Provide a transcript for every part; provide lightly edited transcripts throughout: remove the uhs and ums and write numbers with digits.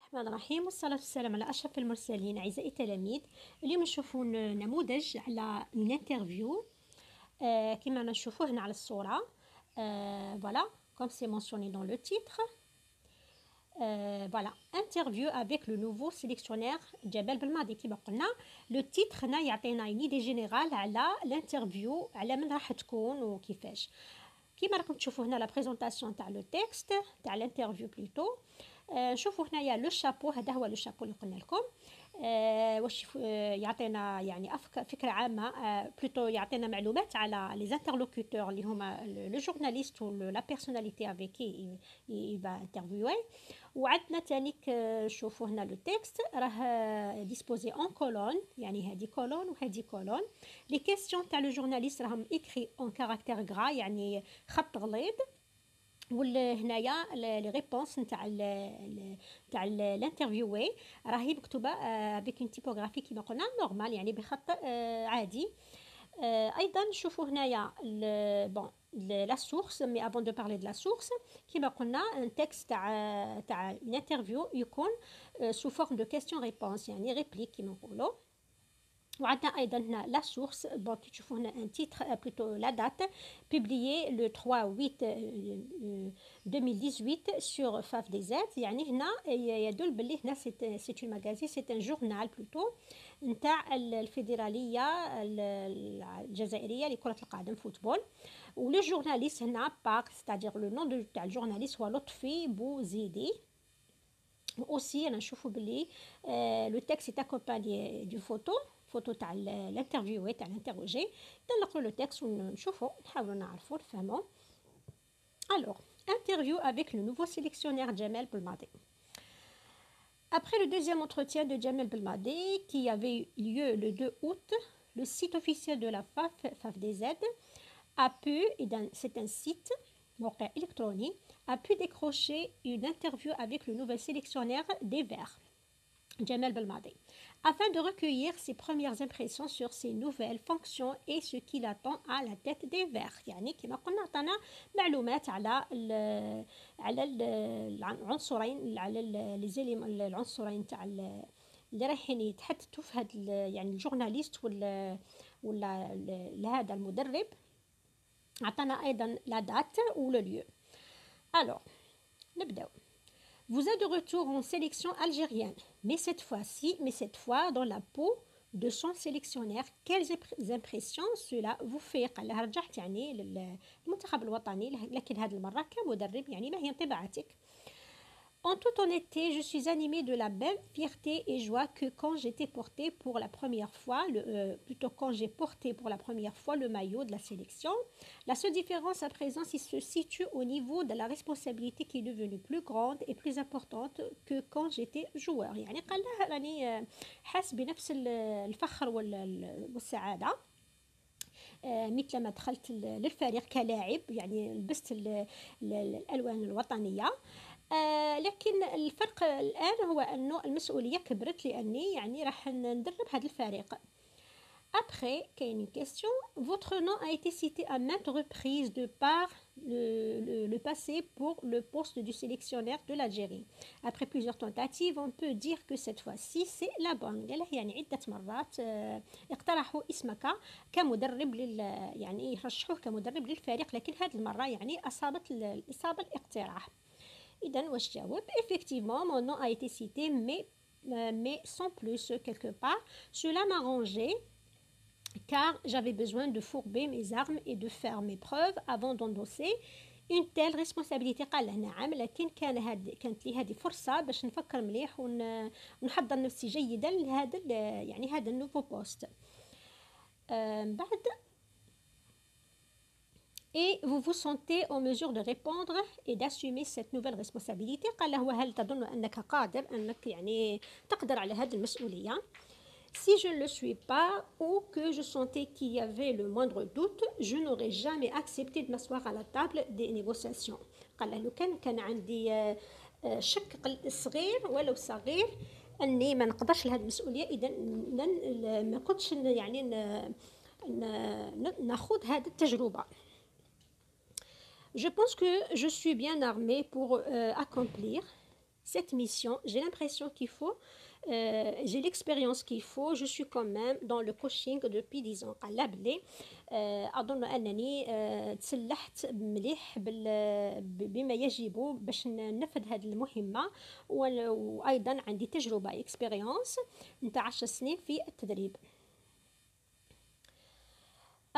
الرحمن الرحيم والصلاة والسلام على أشرف المرسلين. أعزائي التلاميذ، اليوم نشوفوا نموذج على من انترفيو كما نشوفوه هنا على الصورة. voilà comme c'est mentionné dans le titre. Voilà, interview avec le nouveau sélectionneur جبال بالماضي. كما قلنا لو تيتر هنا يعطينا une idée générale على الانترفيو، على من راح تكون وكيفاش. كما راكم تشوفوا هنا لا بريزونطاسيون تاع لو تكست تاع الانترفيو بلوتو. شوفوا هنايا لو شابو، هذا هو لو شابو اللي قلنا لكم. واش يعطينا يعني فكره عامه، بلوتو يعطينا معلومات على لي انترلوكوتور اللي هما لو جورناليست و لا بيرسوناليتي افيكي يفا انترفيوي. وعندنا تانيك شوفوا هنا لو تكست راه ديسبوزي اون كولون، يعني هذه كولون وهذه كولون. لي كيسيون تاع لو جورناليست راهم اكري اون كاركتير غرا، يعني خط غليظ. وهنايا لي ريبونس نتاع الانترفيوي راهي مكتوبه بك اون تيبوغرافي كيما قلنا نورمال، يعني بخط عادي. ايضا شوفوا هنايا بون لا سورس، مي افون دو بارلي دو لا سورس كيما قلنا ان تكست تاع ان انترفيو يكون سو فورم دو كيستيون ريبونس، يعني ريبليك كيما نقولوا. وعندنا ايضا هنا لا سورس، دونك تشوفوا هنا ان تيتر بلوتو لا دات بوبليي لو 3/8 2018 سور فاف دي زاد، يعني هنا يدل باللي هنا سي اون ماغازين، سي ان جورنال بلوتو نتاع الفيدراليه الجزائريه لكره القدم فوتبول. ولو جورناليست هنا باك ستادير لو نون تاع الجورناليست هو لطفي بوزيدي. اوسي انا نشوفوا باللي لو تكست اكومباني دو فوتو تاع الانترفيوي تاع الانتروجي. نقرأ لو تكست ونشوفوا نحاولوا نعرفوا نفهموا. Alors, interview avec le nouveau sélectionneur Jamel Belmadi. Après le deuxième entretien de Jamel Belmadi, qui avait lieu le 2 août, le site officiel de la FAFDZ a pu, c'est un site électronique, a pu décrocher une interview avec le nouvel sélectionneur des Verts, Jamel Belmadi, afin de recueillir ses premières impressions sur ses nouvelles fonctions et ce qu'il attend à la tête des Verts. يعني كما قلنا عطانا معلومات على العنصرين، على العنصرين تاع اللي رايحين يتحدثوا في هذا يعني الجورناليست ولا هذا المدرب. عطانا ايضا لا دات و لو ليو. alors نبداو. Vous êtes de retour en sélection algérienne, mais cette fois dans la peau de son sélectionneur. Quelles impressions cela vous fait؟ قال لها رجعت يعني للمنتخب الوطني، لكن هذه المرة كمدرب، يعني ما هي انطباعاتك؟ En toute honnêteté, je suis animée de la même fierté et joie que quand j'étais portée pour la première fois, plutôt quand j'ai porté pour la première fois le maillot de la sélection. La seule différence à présent, il se situe au niveau de la responsabilité qui est devenue plus grande et plus importante que quand j'étais joueur. يعني قال لها راني حاس بنفس الفخر والسعادة مثل ما دخلت للفريق كلاعب، يعني لبست الألوان الوطنية. لكن الفرق الآن هو أنه المسؤولية كبرت، لأني يعني راح ندرب هذا الفريق. Après, qu'il y a une question, votre nom a été cité à maintes reprises de par le passé pour le poste du sélectionneur de l'Algérie. Après plusieurs tentatives, on peut dire que cette fois-ci, c'est la bonne. يعني عدة مرات اقترحوا اسمك كمدرب يعني يرشحوه كمدرب للفريق، لكن هذه المرة يعني أصابت الاقتراح. إذن واش جاوب؟ Effectivement, mon nom a été cité, mais sans plus quelque part. Cela m'arrangeait car j'avais besoin de fourber mes armes et de faire mes preuves avant d'endosser une telle responsabilité. قال نعم، لكن كانت لي هذه فرصة باش نفكر مليح ونحضر نفسي جيدا لهذا يعني هذا النوفو بوست. بعد et vous vous sentez en mesure de répondre et d'assumer cette nouvelle responsabilité. قال له هل تظن أنك قادر أنك يعني تقدر على هذه المسؤولية؟ Si je ne le suis pas ou que je sentais qu'il y avait le moindre doute, je n'aurais jamais accepté de m'asseoir à la table des négociations. قال له لو كان عندي شك صغير ولو صغير أني ما نقدرش لهذه المسؤولية، إذا ما كنتش يعني ناخذ هذه التجربة. Je pense que je suis bien armée pour accomplir cette mission, j'ai l'impression qu'il faut, j'ai l'expérience qu'il faut, je suis quand même dans le coaching depuis 10 ans. قال لا بلي أظن أنني تسلحت مليح بما يجب باش ننفذ هذه المهمة، وأيضا عندي تجربة إكسبيريونس نتاع 10 سنين في التدريب.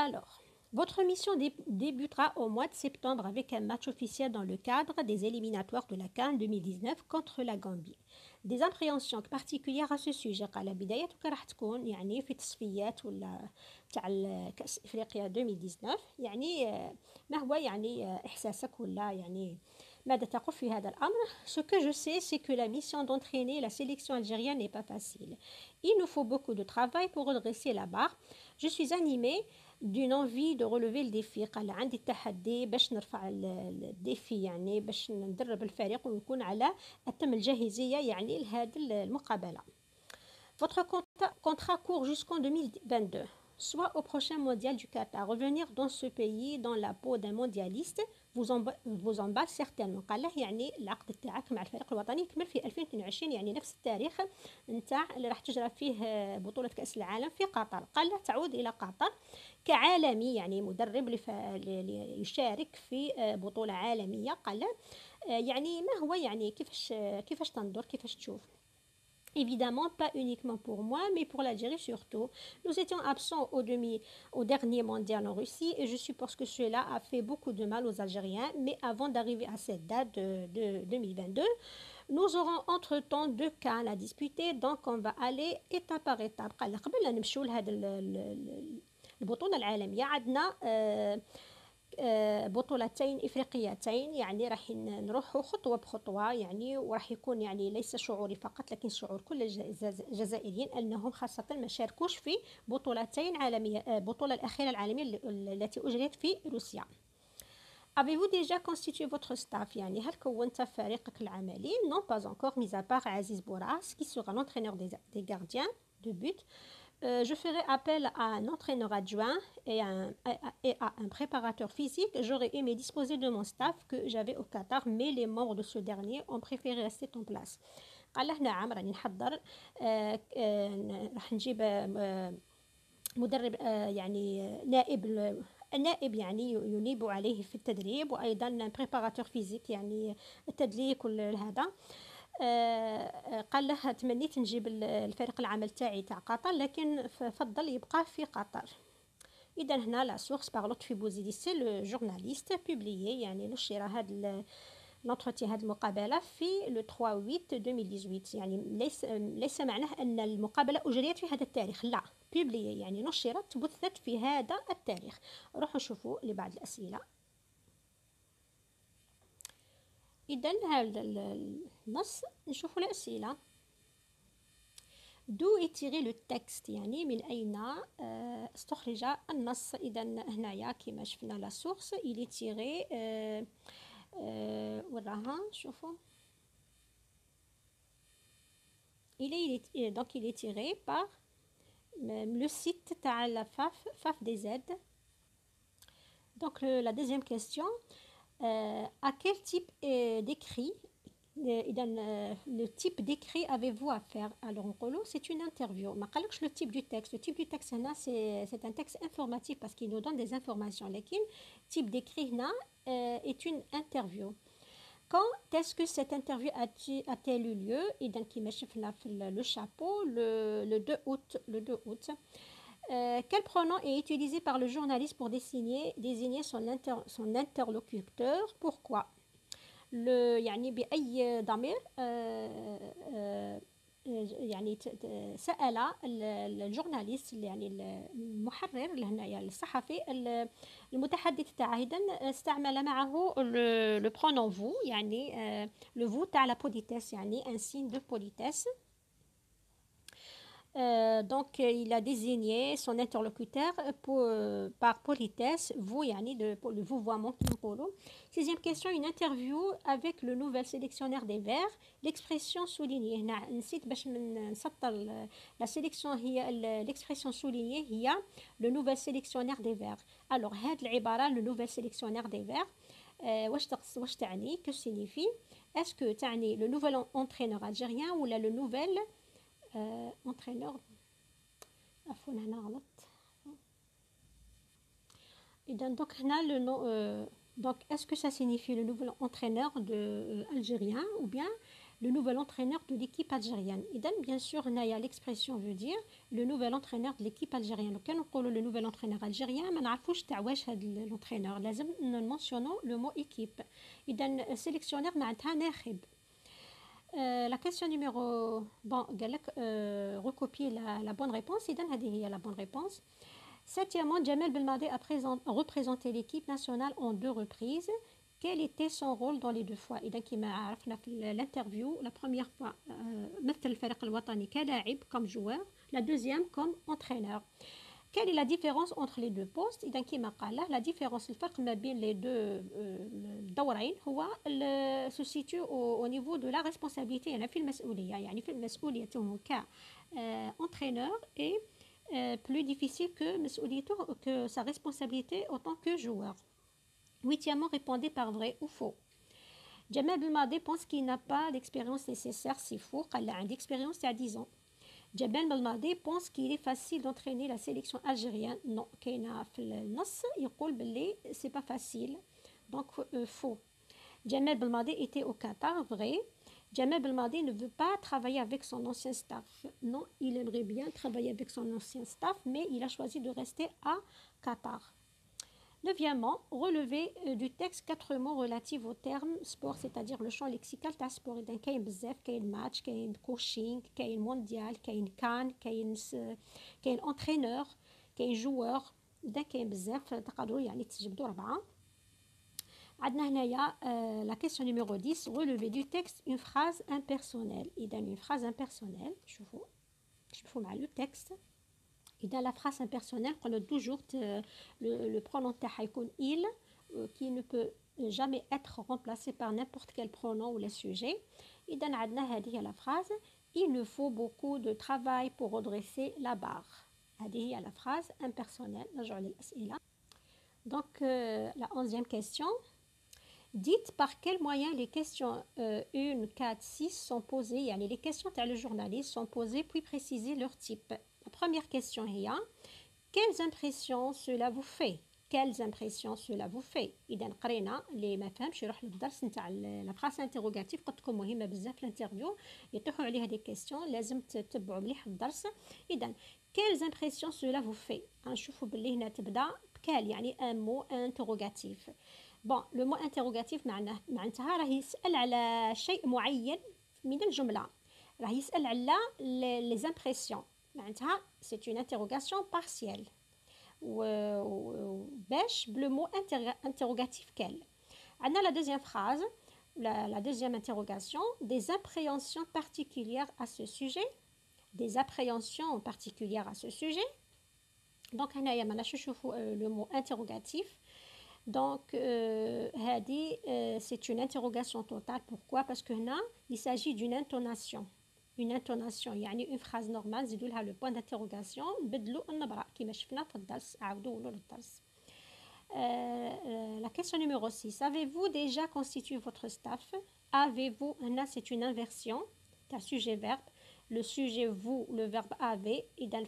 Alors, votre mission débutera au mois de septembre avec un match officiel dans le cadre des éliminatoires de la CAN 2019 contre la Gambie. Des appréhensions particulières à ce sujet. قال بدايتك راح تكون يعني في تصفيات ولا تاع كأس إفريقيا 2019. يعني ما هو يعني إحساسك ولا يعني ماذا تقول في هذا الأمر؟ Ce que je sais, c'est que la mission d'entraîner la sélection algérienne n'est pas facile. Il nous faut beaucoup de travail pour redresser la barre. Je suis animée d'une envie de relever le défi. قال عندي التحدي باش نرفع الديفي، يعني باش ندرب الفريق ونكون على أتم الجاهزية يعني لهذه المقابلة. Votre contrat court jusqu'en 2022, soit au prochain mondial du Qatar. Revenir dans ce pays dans la peau d'un mondialiste vous emballe certainement. قال له يعني العقد تاعك مع الفريق الوطني يكمل في 2022، يعني نفس التاريخ نتاع اللي راح تجرى فيه بطولة كأس العالم في قطر. قال له تعود إلى قطر كعالمي، يعني مدرب يشارك في بطولة عالمية. قال له يعني ما هو يعني كيفاش تنظر كيفاش تشوف. Évidemment, pas uniquement pour moi, mais pour l'Algérie surtout. Nous étions absents au dernier mondial en Russie et je suppose que cela a fait beaucoup de mal aux Algériens. Mais avant d'arriver à cette date de 2022, nous aurons entre-temps 2 CAN à disputer, donc on va aller étape par étape. قبل لا نمشيو لهذا البطولة العالمية عندنا بطولتين إفريقيتين، يعني راح نروحوا خطوة بخطوة يعني، وراح يكون يعني ليس شعوري فقط لكن شعور كل الجزائريين أنهم خاصة ما شاركوش في بطولتين عالمية، بطولة الأخيرة العالمية التي أجريت في روسيا. Avez-vous déjà constitué votre staff؟ يعني هل كونت فريقك العملي؟ Non, pas encore, mis à part Aziz Bouras qui sera l'entraîneur des gardiens de but. Je ferai appel à un entraîneur adjoint et à un préparateur physique. J'aurais aimé disposer de mon staff que j'avais au Qatar, mais les membres de ce dernier ont préféré rester en place. قال له نعم راني نحضر، راح نجيب مدرب يعني نائب يعني ينيب عليه في التدريب، وأيضا بريباراتور فيزيك يعني التدليك هذا. قال له تمنيت نجيب الفريق العمل تاعي تاع قطر لكن فضل يبقى في قطر. إذا هنا لا سورس باغ لطفي بوزيدي سي لو جورناليست بوبليي، يعني نشر هذا l'entretien هذه المقابلة في لو 3/8/2018. يعني ليس معناه أن المقابلة أجريت في هذا التاريخ، لا، بوبليي يعني نشرت بثت في هذا التاريخ. روحوا شوفوا لبعض الأسئلة. إذا هذا النص نشوفوا الأسئلة. D'où est tiré le texte؟ يعني من أين استخرج النص. إذا هنايا كما شفنا لا سورس il est tiré وراها شوفوا donc il est tiré par le site تاع la FAF des aides. Donc la deuxième question, à quel type d'écrit le type d'écrit avez-vous à faire? Alors نقولوا c'est une interview. ما قالكش le type du texte. Le type du texte هنا c'est un texte informatif parce qu'il nous donne des informations. لكن type d'écrit هنا est une interview. Quand est-ce que cette interview a-t-elle eu lieu? إذا كما شفنا في le chapeau le 2 août. Quel pronom est utilisé par le journaliste pour désigner son interlocuteur? Pourquoi? يعني بأي ضمير يعني سأل الجورناليست يعني المحرر هنايا الصحفي المتحدث تاعه. إذن استعمل معه le pronom vous، يعني le vous تاع la politesse، يعني un signe de politesse. Donc il a désigné son interlocuteur par politesse, vous يعني le vouvoiement qui نقولوا. Sixième question, une interview avec le nouvel sélectionneur des Verts. L'expression soulignée هنا نسيت باش نسطر la sélection هي l'expression soulignée هي le nouvel sélectionneur des Verts. Alors هاد العبارة le nouvel sélectionneur des Verts واش تعني que signifie est-ce que تعني le nouvel entraîneur algérien ou le nouvel entraîneur عفوا هنا غلط إذا donc هنا le nom donc est-ce que ça signifie le nouvel entraîneur de algérien ou bien le nouvel entraîneur de l'équipe algérienne. Et donc, bien sûr, l'expression veut dire le nouvel entraîneur de l'équipe algérienne. Donc, quand on dit le nouvel entraîneur algérien, on ne sait pas l'entraîneur. Nous mentionnons le mot équipe. Et donc, sélectionneur, la question numéro... Bon, recopier la bonne réponse. Et donc, c'est la bonne réponse. Septièmement, Djamel Belmadi a représenté l'équipe nationale en 2 reprises. Quel était son rôle dans les 2 fois? إذا كما عرفنا في l'interview la première fois مثل الفريق الوطني كلاعب comme joueur, la deuxième comme entraîneur. Quelle est la différence entre les 2 postes? إذا كما قال la différence الفرق ما بين les 2 الدورين هو se situe au niveau de la responsabilité يعني في المسؤولية يعني في مسؤوليته كentraîneur et plus difficile que sa responsabilité en tant que joueur. Huitièmement, répondez par vrai ou faux. Djamel Belmadi pense qu'il n'a pas l'expérience nécessaire, c'est faux. Elle a une expérience à 10 ans. Djamel Belmadi pense qu'il est facile d'entraîner la sélection algérienne. Non, Kayna Nas, il dit que c'est pas facile. Donc, faux. Djamel Belmadi était au Qatar, vrai. Djamel Belmadi ne veut pas travailler avec son ancien staff. Non, il aimerait bien travailler avec son ancien staff, mais il a choisi de rester à Qatar. Neuvièmement, relever du texte 4 mots relatifs au terme sport, c'est-à-dire le champ lexical تاع sport. إذا كاين بزاف كاين match, كاين coaching, كاين mondial, كاين CAN, كاين entraîneur, كاين joueur. إذا كاين بزاف تقدروا يعني تجبدوا 4. عندنا هنايا la question numéro 10, relever du texte une phrase impersonnelle. إذا une phrase impersonnelle, شوفوا مع le texte. Et dans la phrase impersonnelle, on a toujours le pronom tahaykun il, qui ne peut jamais être remplacé par n'importe quel pronom ou le sujet. Et dans la phrase, il nous faut beaucoup de travail pour redresser la barre. C'est la phrase impersonnelle. Donc, la 11e question. Dites par quels moyens les questions 1, 4, 6 sont posées. Yani les questions le journaliste sont posées, puis préciser leur type. La première question est quelles impressions cela vous fait? Quelles impressions cela vous fait? إذا قرينا اللي ما فهمش يروح للدرس نتاع لا فراس انتروغاتيف قلت لكم مهمه بزاف في الانترفيو يطيحوا عليها دي كيسيون لازم تتبعوا مليح الدرس. إذا quelles impressions cela vous fait؟ غنشوفوا باللي هنا تبدا بكال يعني ان مو انتروغاتيف. بون لو مو انتروغاتيف معناتها راه يسال على شيء معين من الجمله، راه يسال على لي زامبرسيون معناتها c'est une interrogation partielle باش بلو مو interrogatif quel. عندنا la deuxième phrase, la deuxième interrogation, des appréhensions particulières à ce sujet, des appréhensions particulières à ce sujet. Donc هنايا ما نشوفوا le mot interrogatif. Donc c'est une interrogation totale. Pourquoi? Parce que هنا il s'agit d'une intonation. Une intonation يعني une phrase normale نزيدوا لها le point d'interrogation نبدلوا النبره كما شفنا في الدرس عاودوا ولوا للدرس. La question numéro 6, avez-vous déjà constitué votre staff? Avez-vous هنا c'est une inversion تاع sujet verbe. Le sujet vous, le verbe avez إذا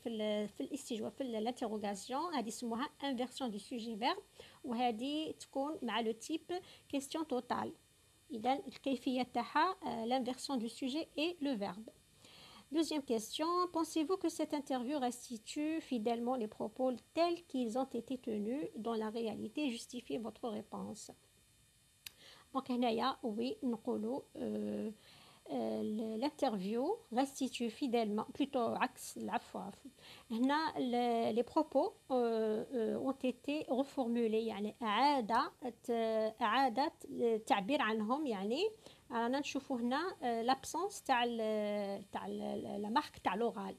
في الاستجواب في l'interrogation هذه اسمها inversion du sujet verbe وهذه تكون مع le type question totale. إذا الكيفية تاعها l'inversion du sujet et le verbe. Deuxième question, pensez-vous que cette interview restitue fidèlement les propos tels qu'ils ont été tenus dans la réalité? Justifiez votre réponse. Donc هنايا oui نقولوا l'interview restitue fidèlement, plutôt عكس العفو هنا les propos ont été reformulés يعني أعادت التعبير عنهم يعني رانا نشوفوا هنا l'absence تاع la marque تاع l'oral.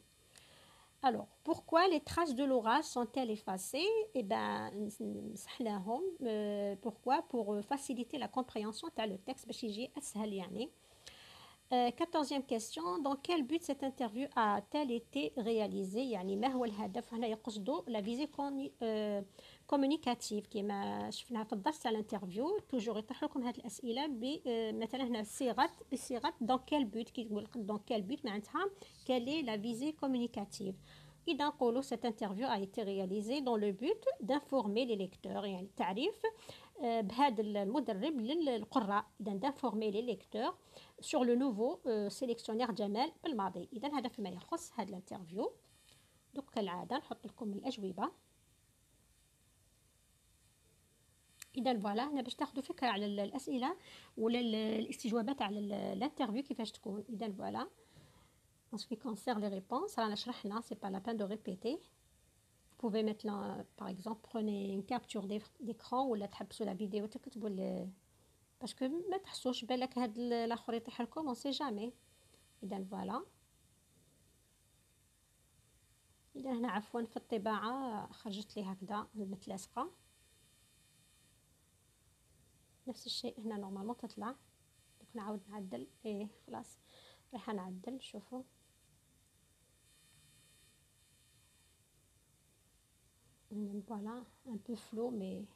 Alors, pourquoi les traces de l'oral sont-elles effacées? Eh bien, نسحناهم. Pourquoi? Pour faciliter la compréhension تاع le texte باش يجي أسهل يعني. 14e question, dans quel but cette interview a-t-elle été réalisée? يعني ما هو الهدف؟ هنا يقصدوا la visée كومونيكاتيف كما شفناها في الدرس تاع الانترفيو. توجور يطرح لكم هذه الاسئله مثلا هنا بصيغه دون كيل بوت. كي تقول لك دون كيل بوت معناتها كالي لا فيزي كومونيكاتيف. إذا نقولوا cette interview a été réalisée dans le but d'informer les lecteurs، يعني التعريف بهذا المدرب للقراء. إذا d'informer les lecteurs sur le nouveau sélectionneur جمال بالماضي. إذا هذا فيما يخص هذا الانترفيو. دوك كالعادة نحط لكم الأجوبة. إذا فوالا هنا باش تاخذوا فكرة على الأسئلة ولا الاستجوابات على الانترفيو كيفاش تكون. إذا فوالا en ce qui concerne les réponses رانا شرحنا، c'est pas la peine de répéter. Vous pouvez mettre là, par exemple, prenez une capture d'écran ولا تحبسوا la vidéo تكتبوا باسكو ما تحسوش بالك هاد الاخر يطيح لكم on sait jamais. إذا فوالا. إذا هنا عفوا في الطباعة خرجت لي هكذا المتلاصقة. نفس الشيء هنا نورمالمون تطلع. دوك نعاود نعدل. ايه خلاص رايحه نعدل. شوفوا فوالا ان بو فلو مي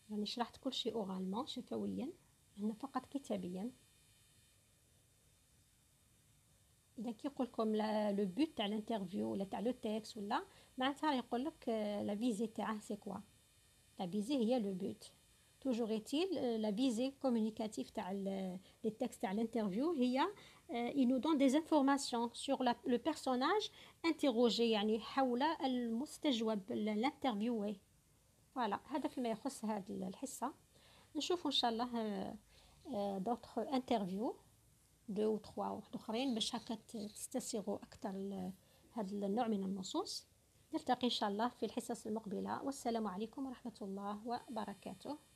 يعني شرحت كل شيء اورالمون شفويا، هنا فقط كتابيا. اذا كي يقول لكم لو بوت تاع الانترفيو ولا تاع لو تيكست ولا معناتها يقول لك لا فيزي تاعه سي كوا. لا فيزي هي لو بوت. toujours est-il la visée communicative تاع les textes تاع l'interview هي il nous donne des informations sur le personnage interrogé، يعني حول المستجوب l'interviewé. فوالا هذا فيما يخص هذه الحصة. نشوفوا ان شاء الله d'autres interviews 2 و 3 واحد اخرين باش هكا تستسيغوا اكثر هذا النوع من النصوص. نلتقي ان شاء الله في الحصص المقبلة، والسلام عليكم ورحمة الله وبركاته.